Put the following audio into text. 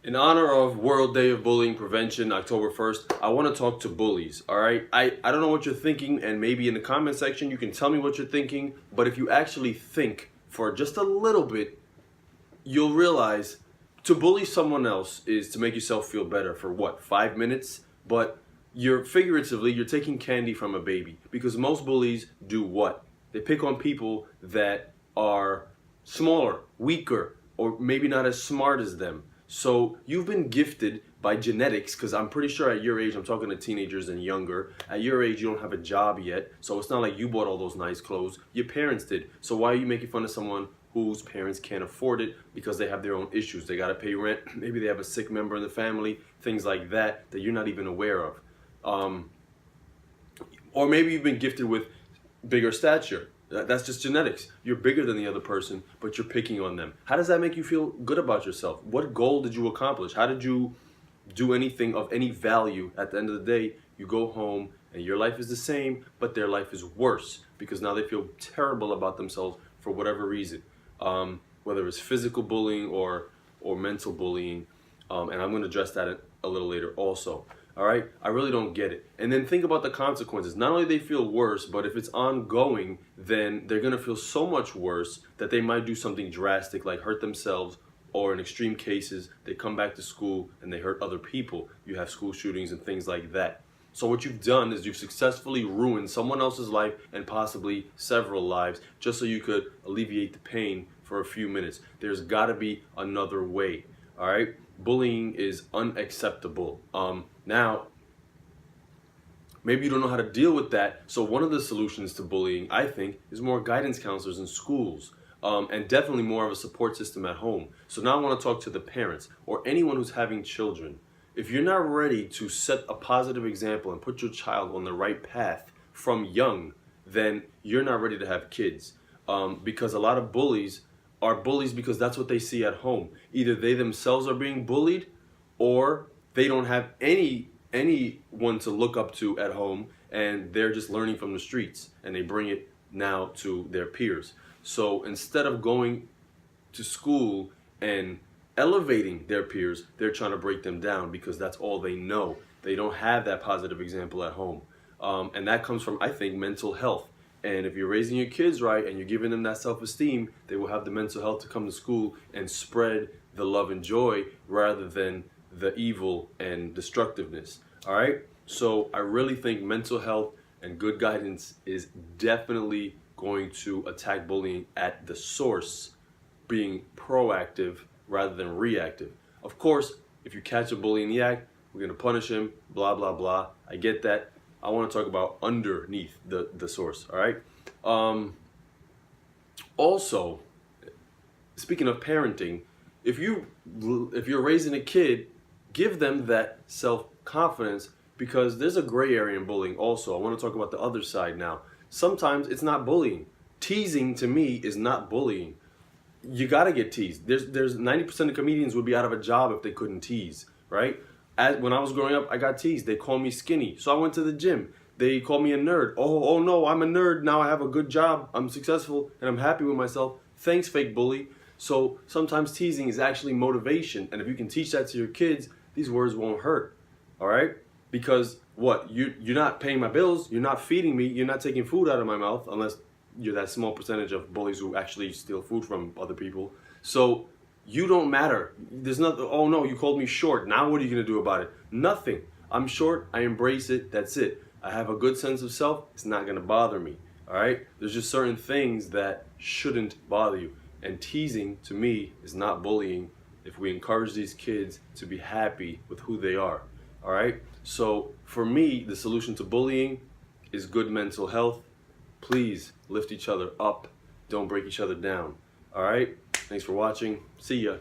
In honor of World Day of Bullying Prevention, October 1st, I want to talk to bullies, all right? I don't know what you're thinking, and maybe in the comment section you can tell me what you're thinking, but if you actually think for just a little bit, you'll realize to bully someone else is to make yourself feel better for what, 5 minutes? But you're taking candy from a baby, because most bullies do what? They pick on people that are smaller, weaker, or maybe not as smart as them. So you've been gifted by genetics, because I'm pretty sure at your age, I'm talking to teenagers and younger, at your age you don't have a job yet, so it's not like you bought all those nice clothes, your parents did. So why are you making fun of someone whose parents can't afford it because they have their own issues? They gotta pay rent, maybe they have a sick member in the family, things like that you're not even aware of. Or maybe you've been gifted with bigger stature. That's just genetics. You're bigger than the other person, but you're picking on them. How does that make you feel good about yourself? What goal did you accomplish? How did you do anything of any value? At the end of the day, you go home and your life is the same, but their life is worse because now they feel terrible about themselves for whatever reason. Whether it's physical bullying or mental bullying. And I'm going to address that a little later also. All right, I really don't get it. And then think about the consequences. Not only they feel worse, but if it's ongoing, then they're gonna feel so much worse that they might do something drastic like hurt themselves, or in extreme cases, they come back to school and they hurt other people. You have school shootings and things like that. So what you've done is you've successfully ruined someone else's life and possibly several lives just so you could alleviate the pain for a few minutes. There's gotta be another way, all right? Bullying is unacceptable. Now, maybe you don't know how to deal with that. So one of the solutions to bullying, I think, is more guidance counselors in schools, and definitely more of a support system at home. So now I want to talk to the parents or anyone who's having children. If you're not ready to set a positive example and put your child on the right path from young, then you're not ready to have kids. Because a lot of bullies are bullies because that's what they see at home. Either they themselves are being bullied, or they don't have anyone to look up to at home, and they're just learning from the streets, and they bring it now to their peers. So instead of going to school and elevating their peers, they're trying to break them down because that's all they know. They don't have that positive example at home. And that comes from, I think, mental health. And if you're raising your kids right and you're giving them that self-esteem, they will have the mental health to come to school and spread the love and joy rather than the evil and destructiveness. All right? So I really think mental health and good guidance is definitely going to attack bullying at the source, being proactive rather than reactive. Of course, if you catch a bully in the act, we're going to punish him, blah, blah, blah. I get that. I want to talk about underneath the source, all right? Also, speaking of parenting, if you're raising a kid, give them that self-confidence, because there's a gray area in bullying also. I want to talk about the other side now. Sometimes it's not bullying. Teasing, to me, is not bullying. You got to get teased. There's 90% of comedians would be out of a job if they couldn't tease, right? When I was growing up, I got teased. They called me skinny, so I went to the gym. They called me a nerd. Oh no, I'm a nerd. Now I have a good job. I'm successful, and I'm happy with myself. Thanks, fake bully. So sometimes teasing is actually motivation, and if you can teach that to your kids, these words won't hurt, all right? Because what? You're not paying my bills. You're not feeding me. You're not taking food out of my mouth, unless you're that small percentage of bullies who actually steal food from other people. So you don't matter. There's nothing, oh no, you called me short. Now what are you going to do about it? Nothing. I'm short. I embrace it. That's it. I have a good sense of self. It's not going to bother me. All right? There's just certain things that shouldn't bother you. And teasing, to me, is not bullying if we encourage these kids to be happy with who they are. All right? So for me, the solution to bullying is good mental health. Please lift each other up. Don't break each other down. All right? Thanks for watching. See ya.